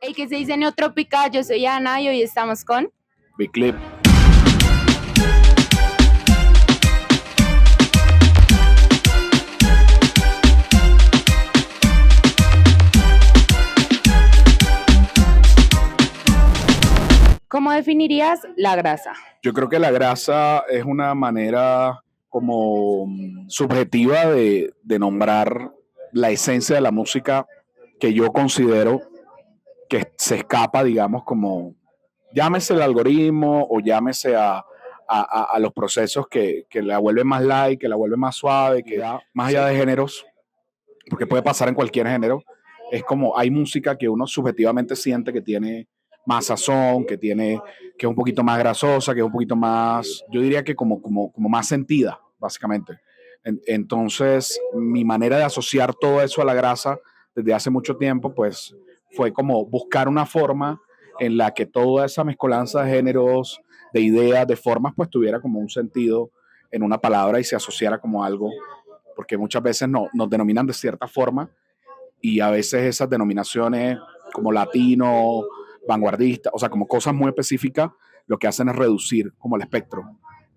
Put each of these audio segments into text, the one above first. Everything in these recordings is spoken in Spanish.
El que se dice Neotrópica, yo soy Ana y hoy estamos con... Big Clip. ¿Cómo definirías la grasa? Yo creo que la grasa es una manera como subjetiva de nombrar la esencia de la música que yo considero que se escapa, digamos, como llámese el algoritmo o llámese a los procesos que la vuelven más light, que la vuelven más suave, que da más allá de géneros, porque puede pasar en cualquier género. Es como hay música que uno subjetivamente siente que tiene más sazón, que es un poquito más grasosa, que es un poquito más, yo diría que como más sentida, básicamente. Entonces, mi manera de asociar todo eso a la grasa desde hace mucho tiempo, pues fue como buscar una forma en la que toda esa mezcolanza de géneros, de ideas, de formas, pues tuviera como un sentido en una palabra y se asociara como algo, porque muchas veces nos denominan de cierta forma y a veces esas denominaciones como latino, vanguardista, o sea, como cosas muy específicas, lo que hacen es reducir como el espectro.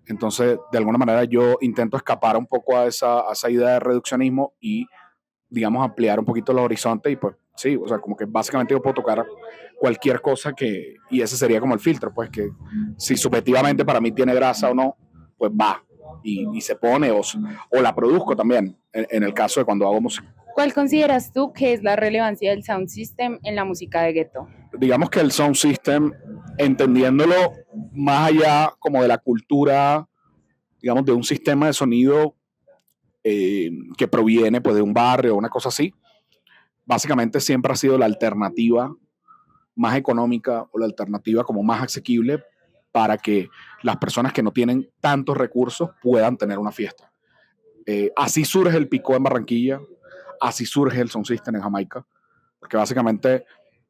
Entonces, de alguna manera yo intento escapar un poco a esa idea de reduccionismo y, digamos, ampliar un poquito los horizontes y pues sí, o sea, como que básicamente yo puedo tocar cualquier cosa y ese sería como el filtro, pues que si subjetivamente para mí tiene grasa o no, pues va y se pone o la produzco también en el caso de cuando hago música. ¿Cuál consideras tú que es la relevancia del sound system en la música de gueto? Digamos que el sound system, entendiéndolo más allá como de la cultura, digamos, de un sistema de sonido que proviene pues de un barrio o una cosa así, básicamente siempre ha sido la alternativa más económica o la alternativa como más asequible para que las personas que no tienen tantos recursos puedan tener una fiesta. Así surge el picó en Barranquilla, así surge el sound system en Jamaica, porque básicamente,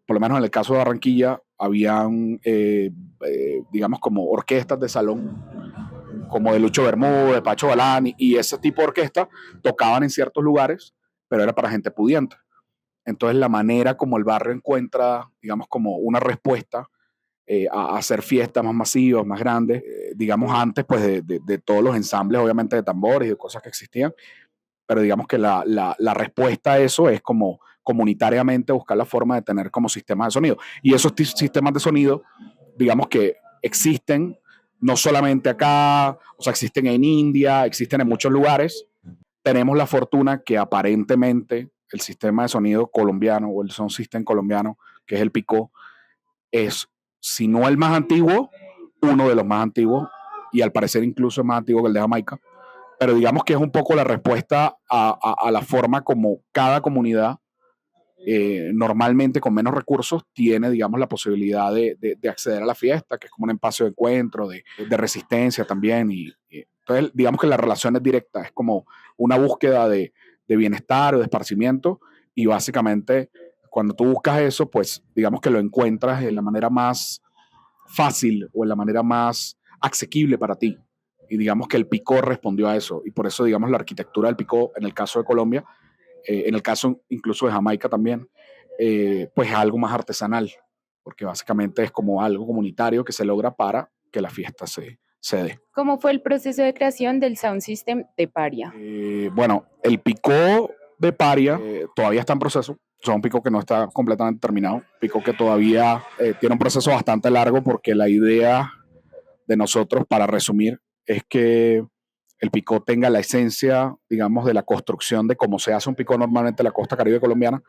por lo menos en el caso de Barranquilla, habían, digamos, como orquestas de salón, como de Lucho Bermúdez, de Pacho Balán, y ese tipo de orquesta tocaban en ciertos lugares, pero era para gente pudiente. Entonces, la manera como el barrio encuentra, digamos, como una respuesta a hacer fiestas más masivas, más grandes, digamos, antes, pues, de todos los ensambles, obviamente, de tambores y de cosas que existían, pero digamos que la respuesta a eso es como comunitariamente buscar la forma de tener como sistemas de sonido. Y esos sistemas de sonido, digamos que existen no solamente acá, o sea, existen en India, existen en muchos lugares. Tenemos la fortuna que aparentemente el sistema de sonido colombiano o el sound system colombiano, que es el Picó, es, si no el más antiguo, uno de los más antiguos, y al parecer incluso es más antiguo que el de Jamaica, pero digamos que es un poco la respuesta a la forma como cada comunidad, normalmente con menos recursos, tiene, digamos, la posibilidad de acceder a la fiesta, que es como un espacio de encuentro, de resistencia también. Entonces, digamos que la relación es directa, es como una búsqueda de bienestar o de esparcimiento, y básicamente cuando tú buscas eso, pues digamos que lo encuentras en la manera más fácil o en la manera más asequible para ti. Y digamos que el Picó respondió a eso. Y por eso, digamos, la arquitectura del Picó, en el caso de Colombia, en el caso incluso de Jamaica también, pues es algo más artesanal, porque básicamente es como algo comunitario que se logra para que la fiesta se dé. ¿Cómo fue el proceso de creación del sound system de Paria? Bueno, el Picó de Paria todavía está en proceso. O sea, un pico que no está completamente terminado, pico que todavía tiene un proceso bastante largo porque la idea de nosotros, para resumir, es que el picó tenga la esencia, digamos, de la construcción de cómo se hace un picó normalmente en la costa caribe colombiana,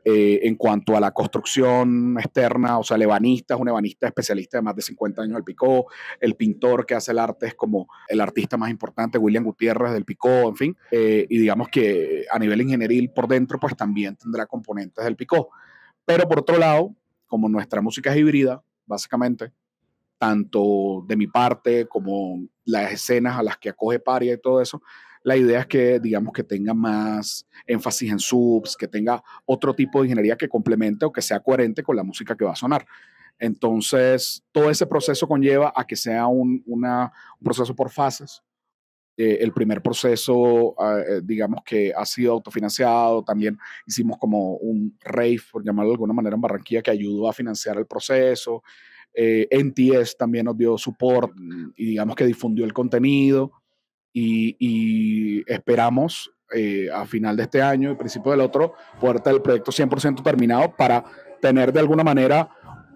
en cuanto a la construcción externa, o sea, el ebanista es un ebanista especialista de más de 50 años del picó, el pintor que hace el arte es como el artista más importante, William Gutiérrez del picó, en fin, y digamos que a nivel ingenieril por dentro, pues también tendrá componentes del picó. Pero por otro lado, como nuestra música es híbrida, básicamente, tanto de mi parte como las escenas a las que acoge Paria y todo eso, la idea es que, digamos, que tenga más énfasis en subs, que tenga otro tipo de ingeniería que complemente o que sea coherente con la música que va a sonar. Entonces, todo ese proceso conlleva a que sea un proceso por fases, El primer proceso, digamos que ha sido autofinanciado. También hicimos como un rave, por llamarlo de alguna manera, en Barranquilla, que ayudó a financiar el proceso. NTS también nos dio support y digamos que difundió el contenido y esperamos a final de este año y principio del otro poder tener el proyecto 100% terminado para tener de alguna manera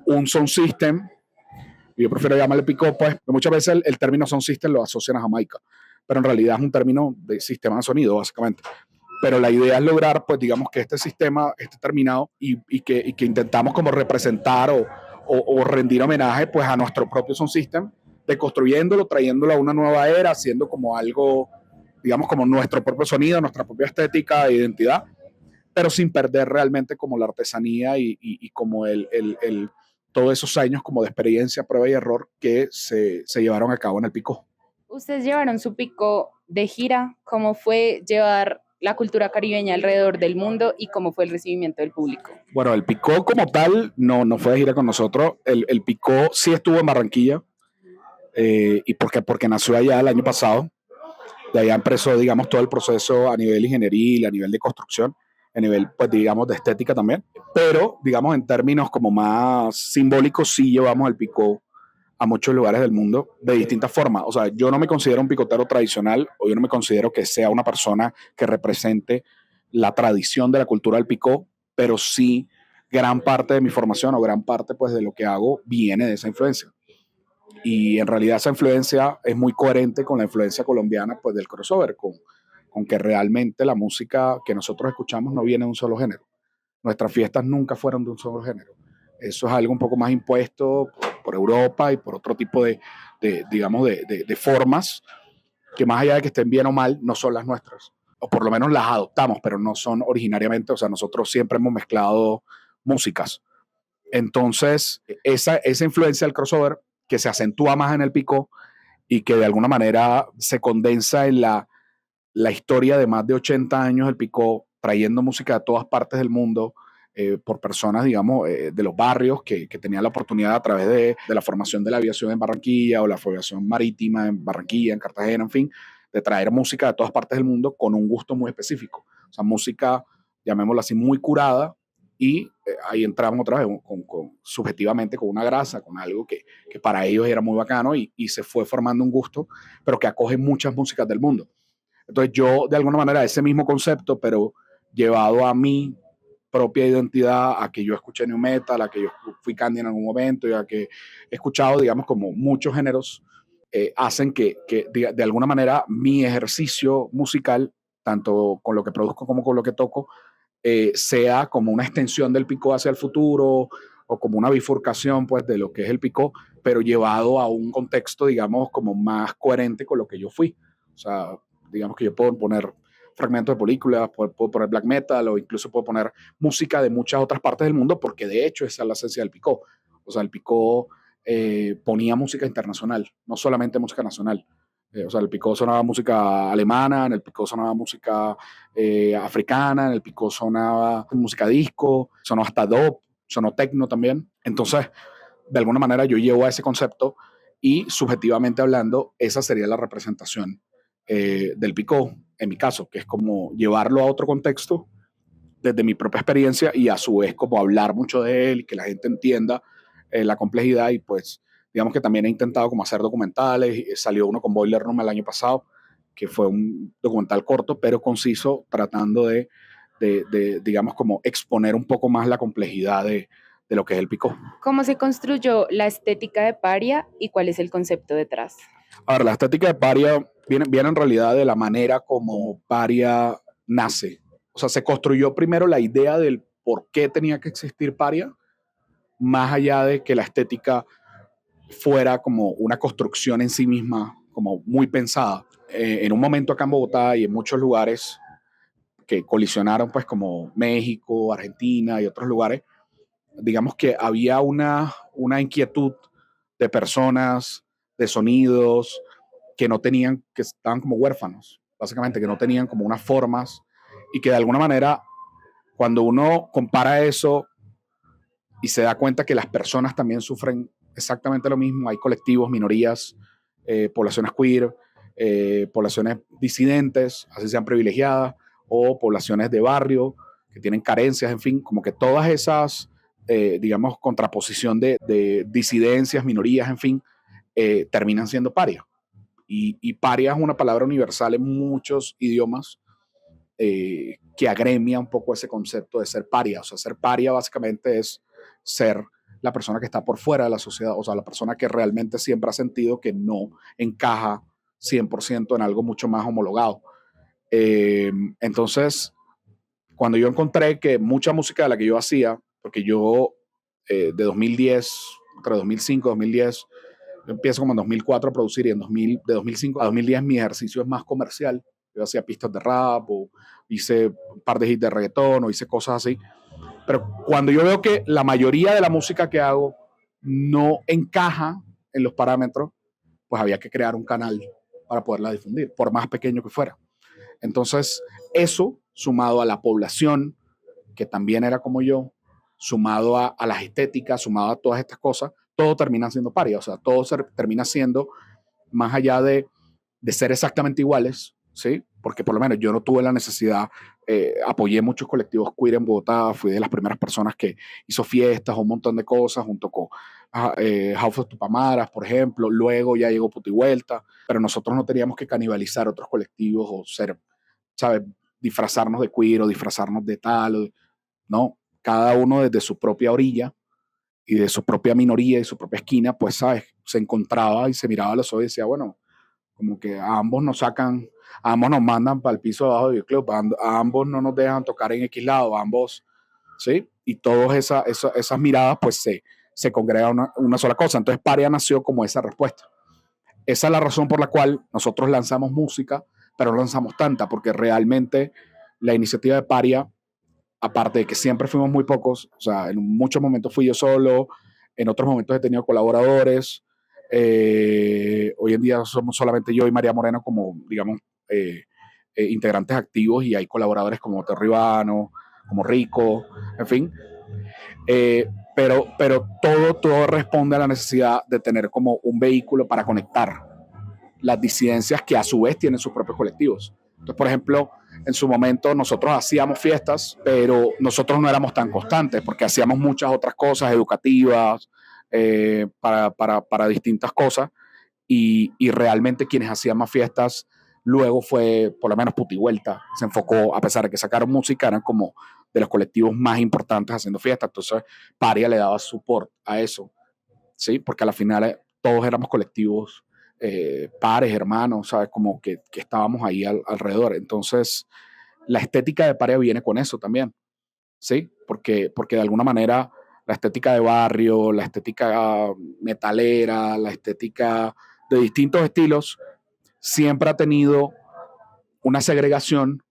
un sound system. Yo prefiero llamarle pick-up, pues, porque muchas veces el término sound system lo asocian a Jamaica, pero en realidad es un término de sistema de sonido, básicamente. Pero la idea es lograr, pues, digamos, que este sistema esté terminado y que intentamos como representar o rendir homenaje, pues, a nuestro propio sound system, deconstruyéndolo, trayéndolo a una nueva era, haciendo como algo, digamos, como nuestro propio sonido, nuestra propia estética e identidad, pero sin perder realmente como la artesanía y como todos esos años como de experiencia, prueba y error que se llevaron a cabo en el Pico. Ustedes llevaron su pico de gira, ¿cómo fue llevar la cultura caribeña alrededor del mundo y cómo fue el recibimiento del público? Bueno, el Picó como tal no fue de gira con nosotros. El Picó sí estuvo en Barranquilla y porque nació allá el año pasado. De allá empezó, digamos, todo el proceso a nivel ingenieril, a nivel de construcción, a nivel, pues, digamos, de estética también. Pero, digamos, en términos como más simbólicos, sí llevamos el Picó a muchos lugares del mundo de distintas formas. O sea, yo no me considero un picotero tradicional o yo no me considero que sea una persona que represente la tradición de la cultura del picó, pero sí gran parte de mi formación o gran parte pues de lo que hago viene de esa influencia. Y en realidad esa influencia es muy coherente con la influencia colombiana pues del crossover, con que realmente la música que nosotros escuchamos no viene de un solo género. Nuestras fiestas nunca fueron de un solo género. Eso es algo un poco más impuesto por Europa y por otro tipo digamos, de formas que más allá de que estén bien o mal, no son las nuestras. O por lo menos las adoptamos, pero no son originariamente, o sea, nosotros siempre hemos mezclado músicas. Entonces, esa influencia del crossover que se acentúa más en el pico y que de alguna manera se condensa en la historia de más de 80 años del Picó, trayendo música de todas partes del mundo, por personas, digamos, de los barrios que tenían la oportunidad a través de la formación de la aviación en Barranquilla o la aviación marítima en Barranquilla, en Cartagena, en fin, de traer música de todas partes del mundo con un gusto muy específico. O sea, música, llamémosla así, muy curada y ahí entramos otra vez subjetivamente con una grasa, con algo que para ellos era muy bacano y se fue formando un gusto, pero que acoge muchas músicas del mundo. Entonces yo, de alguna manera, ese mismo concepto, pero llevado a mi propia identidad, a que yo escuché New Metal, a que yo fui Candy en algún momento y a que he escuchado, digamos, como muchos géneros, hacen que de alguna manera mi ejercicio musical, tanto con lo que produzco como con lo que toco, sea como una extensión del picó hacia el futuro o como una bifurcación pues de lo que es el picó, pero llevado a un contexto, digamos, como más coherente con lo que yo fui. O sea, digamos que yo puedo poner fragmentos de películas, puedo poner black metal o incluso puedo poner música de muchas otras partes del mundo porque de hecho esa es la esencia del picó. O sea, el picó ponía música internacional, no solamente música nacional. O sea, el picó sonaba música alemana, en el picó sonaba música africana, en el picó sonaba música disco, sonó hasta dub, sonó techno también. Entonces, de alguna manera yo llevo a ese concepto y subjetivamente hablando, esa sería la representación del picó, en mi caso, que es como llevarlo a otro contexto desde mi propia experiencia y a su vez como hablar mucho de él y que la gente entienda la complejidad y pues digamos que también he intentado como hacer documentales, salió uno con Boiler Room el año pasado, que fue un documental corto pero conciso tratando digamos como exponer un poco más la complejidad de lo que es el picó. ¿Cómo se construyó la estética de Paria y cuál es el concepto detrás? A ver, la estética de Paria viene en realidad de la manera como Paria nace. O sea, se construyó primero la idea del por qué tenía que existir Paria, más allá de que la estética fuera como una construcción en sí misma, como muy pensada. En un momento acá en Bogotá y en muchos lugares que colisionaron, pues como México, Argentina y otros lugares, digamos que había una inquietud de personas, de sonidos, que no tenían, que estaban como huérfanos, básicamente, que no tenían como unas formas y que de alguna manera, cuando uno compara eso y se da cuenta que las personas también sufren exactamente lo mismo, hay colectivos, minorías, poblaciones queer, poblaciones disidentes, así sean privilegiadas, o poblaciones de barrio que tienen carencias, en fin, como que todas esas, digamos, contraposición de disidencias, minorías, en fin, terminan siendo parias. Y paria es una palabra universal en muchos idiomas que agremia un poco ese concepto de ser paria. O sea, ser paria básicamente es ser la persona que está por fuera de la sociedad, o sea, la persona que realmente siempre ha sentido que no encaja 100% en algo mucho más homologado. Entonces, cuando yo encontré que mucha música de la que yo hacía, porque yo de 2010, entre 2005 y 2010, yo empiezo como en 2004 a producir y de 2005 a 2010 mi ejercicio es más comercial. Yo hacía pistas de rap o hice un par de hits de reggaetón o hice cosas así. Pero cuando yo veo que la mayoría de la música que hago no encaja en los parámetros, pues había que crear un canal para poderla difundir, por más pequeño que fuera. Entonces, eso, sumado a la población, que también era como yo, sumado a las estéticas, sumado a todas estas cosas, todo termina siendo paria. O sea, todo termina siendo, más allá de ser exactamente iguales, ¿sí? Porque por lo menos yo no tuve la necesidad, apoyé muchos colectivos queer en Bogotá, fui de las primeras personas que hizo fiestas, un montón de cosas, junto con House of Tupamaras, por ejemplo, luego ya llegó Puti Vuelta, pero nosotros no teníamos que canibalizar otros colectivos o ser, ¿sabes? Disfrazarnos de queer o disfrazarnos de tal, no, cada uno desde su propia orilla y de su propia minoría y su propia esquina, pues, ¿sabes? Se encontraba y se miraba a los ojos y decía, bueno, como que a ambos nos sacan, a ambos nos mandan para el piso de abajo del club, a ambos no nos dejan tocar en X lado, a ambos, ¿sí? Y todas esas miradas, pues, se congregan una sola cosa. Entonces, Paria nació como esa respuesta. Esa es la razón por la cual nosotros lanzamos música, pero no lanzamos tanta, porque realmente la iniciativa de Paria, aparte de que siempre fuimos muy pocos, o sea, en muchos momentos fui yo solo, en otros momentos he tenido colaboradores, hoy en día somos solamente yo y María Moreno como, digamos, integrantes activos y hay colaboradores como Terribano, como Rico, en fin, pero todo responde a la necesidad de tener como un vehículo para conectar las disidencias que a su vez tienen sus propios colectivos. Entonces, por ejemplo, en su momento nosotros hacíamos fiestas, pero nosotros no éramos tan constantes porque hacíamos muchas otras cosas educativas para distintas cosas y realmente quienes hacían más fiestas luego fue por lo menos Puti Vuelta, se enfocó, a pesar de que sacaron música, eran como de los colectivos más importantes haciendo fiestas, entonces Paria le daba support a eso, ¿sí? Porque a la final todos éramos colectivos pares, hermanos, ¿sabes? Como que estábamos ahí alrededor. Entonces, la estética de Paria viene con eso también, ¿sí? Porque de alguna manera la estética de barrio, la estética metalera, la estética de distintos estilos, siempre ha tenido una segregación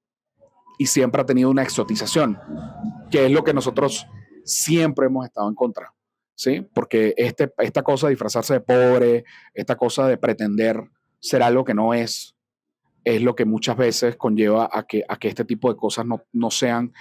y siempre ha tenido una exotización, que es lo que nosotros siempre hemos estado en contra. ¿Sí? Porque esta cosa de disfrazarse de pobre, esta cosa de pretender ser algo que no es lo que muchas veces conlleva a que este tipo de cosas no sean,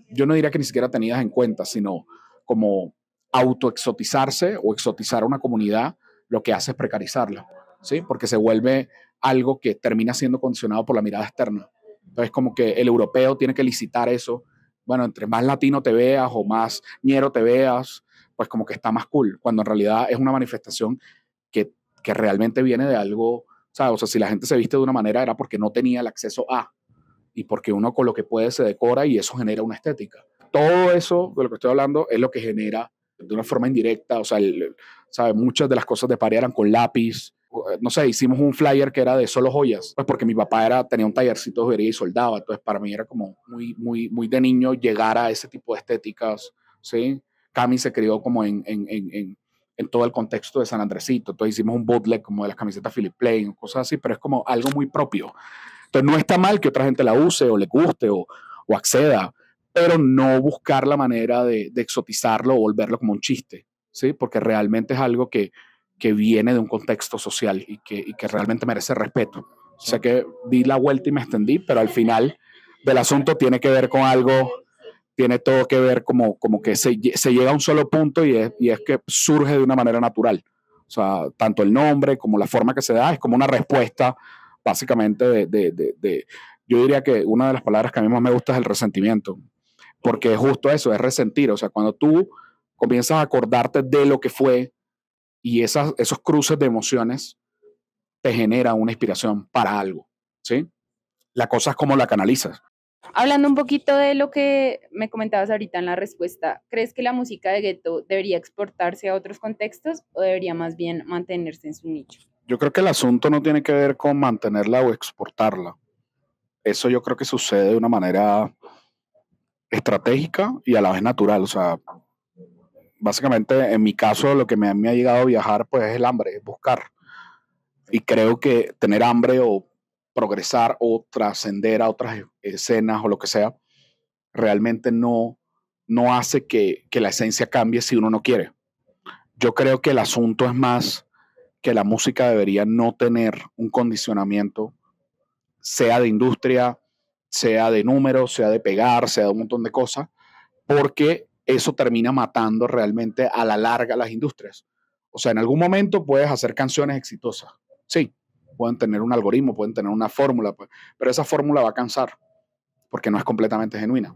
yo no diría que ni siquiera tenidas en cuenta, sino como autoexotizarse o exotizar a una comunidad, lo que hace es precarizarla, ¿sí? Porque se vuelve algo que termina siendo condicionado por la mirada externa. Entonces, como que el europeo tiene que licitar eso. Bueno, entre más latino te veas o más ñero te veas, pues como que está más cool, cuando en realidad es una manifestación que realmente viene de algo, ¿sabes? O sea, si la gente se viste de una manera era porque no tenía el acceso a, y porque uno con lo que puede se decora y eso genera una estética. Todo eso de lo que estoy hablando es lo que genera de una forma indirecta, o sea, ¿sabe? Muchas de las cosas de Paria eran con lápiz, no sé, hicimos un flyer que era de solo joyas, pues porque mi papá tenía un tallercito de joyería y soldaba, entonces para mí era como muy de niño llegar a ese tipo de estéticas, ¿sí? Cami se crió como en todo el contexto de San Andresito, entonces hicimos un bootleg como de las camisetas Philip Plain, cosas así, pero es como algo muy propio. Entonces no está mal que otra gente la use o le guste o acceda, pero no buscar la manera de exotizarlo o volverlo como un chiste, ¿sí? Porque realmente es algo que viene de un contexto social y que realmente merece respeto. O sea que di la vuelta y me extendí, pero al final del asunto tiene que ver con algo, tiene todo que ver como que se llega a un solo punto y es que surge de una manera natural. O sea, tanto el nombre como la forma que se da es como una respuesta básicamente yo diría que una de las palabras que a mí más me gusta es el resentimiento, porque es justo eso, es resentir. O sea, cuando tú comienzas a acordarte de lo que fue y esos cruces de emociones te generan una inspiración para algo, ¿sí? La cosa es cómo la canalizas. Hablando un poquito de lo que me comentabas ahorita en la respuesta, ¿crees que la música de gueto debería exportarse a otros contextos o debería más bien mantenerse en su nicho? Yo creo que el asunto no tiene que ver con mantenerla o exportarla. Eso yo creo que sucede de una manera estratégica y a la vez natural. O sea, básicamente en mi caso lo que me ha llegado a viajar pues es el hambre, es buscar. Y creo que tener hambre o progresar o trascender a otras escenas o lo que sea, realmente no hace que la esencia cambie si uno no quiere. Yo creo que el asunto es más que la música debería no tener un condicionamiento, sea de industria, sea de números, sea de pegar, sea de un montón de cosas, porque eso termina matando realmente a la larga las industrias. O sea, en algún momento puedes hacer canciones exitosas. Sí, pueden tener un algoritmo, pueden tener una fórmula, pues, pero esa fórmula va a cansar porque no es completamente genuina.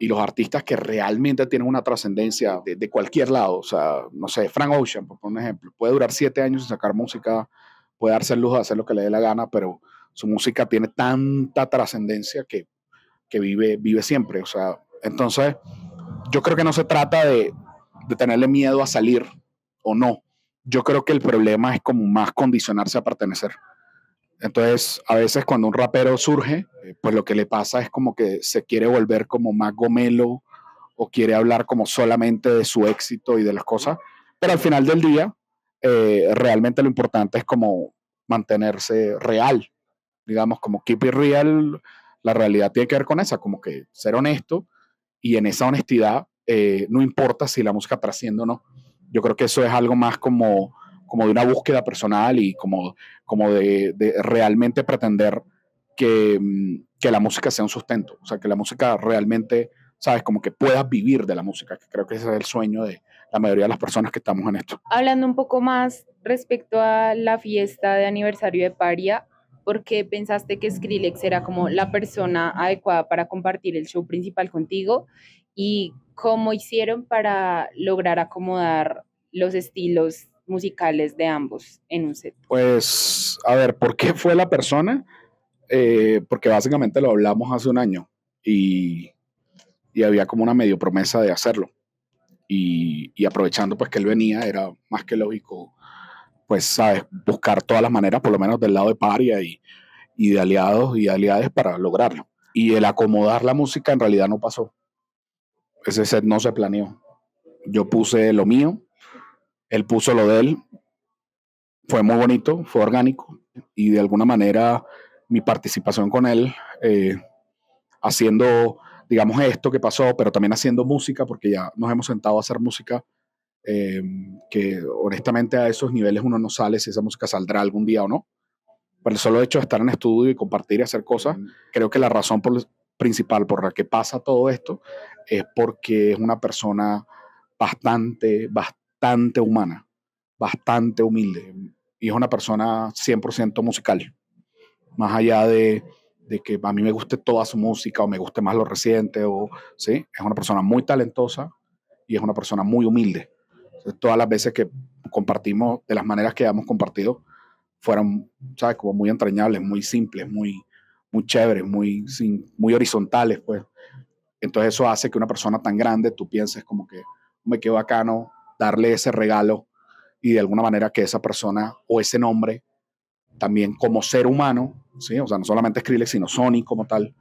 Y los artistas que realmente tienen una trascendencia de cualquier lado, o sea, no sé, Frank Ocean, por un ejemplo, puede durar 7 años sin sacar música, puede darse el lujo de hacer lo que le dé la gana, pero su música tiene tanta trascendencia que vive siempre. O sea, entonces yo creo que no se trata de tenerle miedo a salir o no. Yo creo que el problema es como más condicionarse a pertenecer. Entonces, a veces cuando un rapero surge, pues lo que le pasa es como que se quiere volver como más gomelo o quiere hablar como solamente de su éxito y de las cosas, pero al final del día, realmente lo importante es como mantenerse real, digamos, como keep it real, la realidad tiene que ver con esa, como que ser honesto y en esa honestidad no importa si la música trasciende o no. Yo creo que eso es algo más como de una búsqueda personal y como de realmente pretender que la música sea un sustento, o sea, que la música realmente, sabes, como que puedas vivir de la música, que creo que ese es el sueño de la mayoría de las personas que estamos en esto. Hablando un poco más respecto a la fiesta de aniversario de Paria, ¿por qué pensaste que Skrillex era como la persona adecuada para compartir el show principal contigo? ¿Y cómo hicieron para lograr acomodar los estilos musicales de ambos en un set? Pues, a ver, ¿por qué fue la persona? Porque básicamente lo hablamos hace un año y, y había como una medio promesa de hacerlo. Y aprovechando pues que él venía, era más que lógico, pues, sabes, buscar todas las maneras, por lo menos del lado de Paria y de aliados y aliadas para lograrlo. Y el acomodar la música en realidad no pasó. Ese set no se planeó. Yo puse lo mío, él puso lo de él, fue muy bonito, fue orgánico y de alguna manera mi participación con él, haciendo, digamos, esto que pasó, pero también haciendo música, porque ya nos hemos sentado a hacer música, eh, que honestamente a esos niveles uno no sale si esa música saldrá algún día o no. Pero el solo hecho de estar en estudio y compartir y hacer cosas, creo que la razón principal por la que pasa todo esto es porque es una persona bastante humana, bastante humilde y es una persona 100% musical. Más allá de que a mí me guste toda su música o me guste más lo reciente, ¿sí? Es una persona muy talentosa y es una persona muy humilde. Entonces, todas las veces que compartimos de las maneras que hemos compartido, fueron, ¿sabes? Como muy entrañables, muy simples, muy chéveres, muy horizontales, pues. Entonces eso hace que una persona tan grande, tú pienses como que me quedo bacano darle ese regalo y de alguna manera que esa persona o ese nombre también como ser humano, ¿sí? O sea, no solamente Skrillex, sino Sony como tal,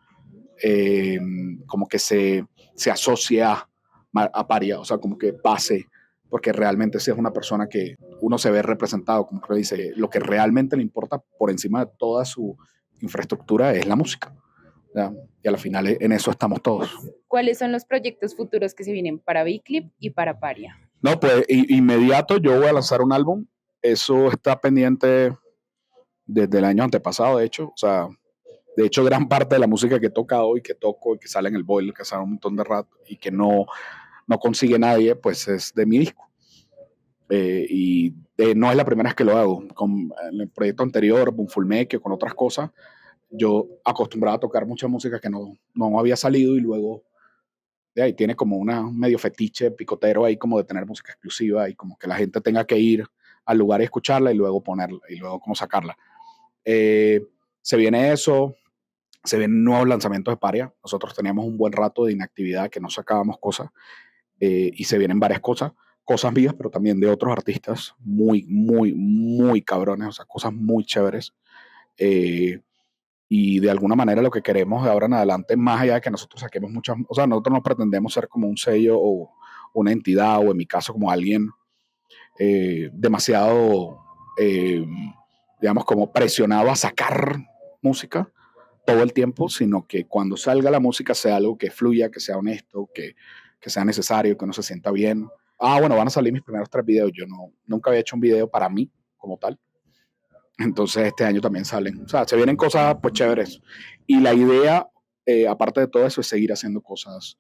eh, como que se asocia a Paria, o sea, como que pase, porque realmente si es una persona que uno se ve representado, como que dice, lo que realmente le importa por encima de toda su infraestructura es la música. ¿Ya? Y al final en eso estamos todos. ¿Cuáles son los proyectos futuros que se vienen para Biclip y para Paria? No, pues inmediato yo voy a lanzar un álbum. Eso está pendiente desde el año antepasado, de hecho. O sea, de hecho, gran parte de la música que he tocado y que toco y que sale en el boiler, que sale un montón de rato y que no consigue nadie, pues es de mi disco. No es la primera vez que lo hago. Con el proyecto anterior, Bunfulmeque, con otras cosas, yo acostumbraba a tocar mucha música que no había salido y luego de ahí tiene como un medio fetiche picotero ahí como de tener música exclusiva y como que la gente tenga que ir al lugar y escucharla y luego ponerla y luego como sacarla. Eh, Se viene eso, se vienen nuevos lanzamientos de Paria. Nosotros teníamos un buen rato de inactividad que no sacábamos cosas y se vienen varias cosas mías, pero también de otros artistas muy, muy, muy cabrones, o sea, cosas muy chéveres. Eh, y de alguna manera lo que queremos de ahora en adelante, más allá de que nosotros saquemos muchas, o sea, nosotros no pretendemos ser como un sello o una entidad, o en mi caso como alguien demasiado, eh, digamos, como presionado a sacar música todo el tiempo, sino que cuando salga la música sea algo que fluya, que sea honesto, que sea necesario, que uno se sienta bien. Bueno, van a salir mis primeros 3 videos. Yo nunca había hecho un video para mí como tal. Entonces este año también salen. O sea, se vienen cosas pues chéveres. Y la idea, aparte de todo eso, es seguir haciendo cosas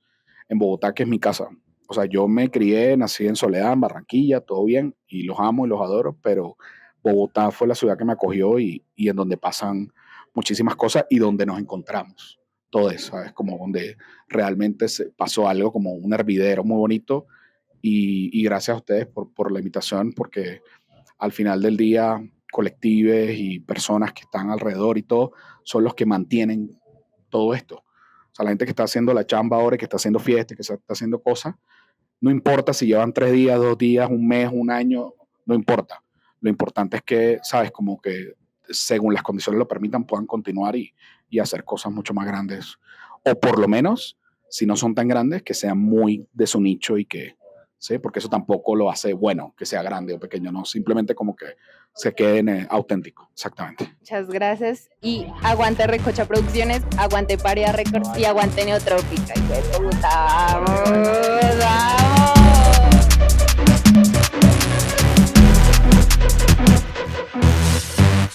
en Bogotá, que es mi casa. O sea, yo me crié, nací en Soledad, en Barranquilla, todo bien, y los amo y los adoro, pero Bogotá fue la ciudad que me acogió y en donde pasan muchísimas cosas y donde nos encontramos. Todo eso, ¿sabes? Como donde realmente se pasó algo como un hervidero muy bonito y gracias a ustedes por la invitación, porque al final del día, colectives y personas que están alrededor y todo, son los que mantienen todo esto. O sea, la gente que está haciendo la chamba ahora, que está haciendo fiestas, que está haciendo cosas, no importa si llevan 3 días, 2 días, un mes, un año, no importa. Lo importante es que, sabes, como que según las condiciones lo permitan, puedan continuar y hacer cosas mucho más grandes. O por lo menos, si no son tan grandes, que sean muy de su nicho y que, ¿sí? Porque eso tampoco lo hace bueno, que sea grande o pequeño, no, simplemente como que se queden auténticos, exactamente. Muchas gracias y aguante Recocha Producciones, aguante Paria Records y aguante Neotrópica. ¡Vamos!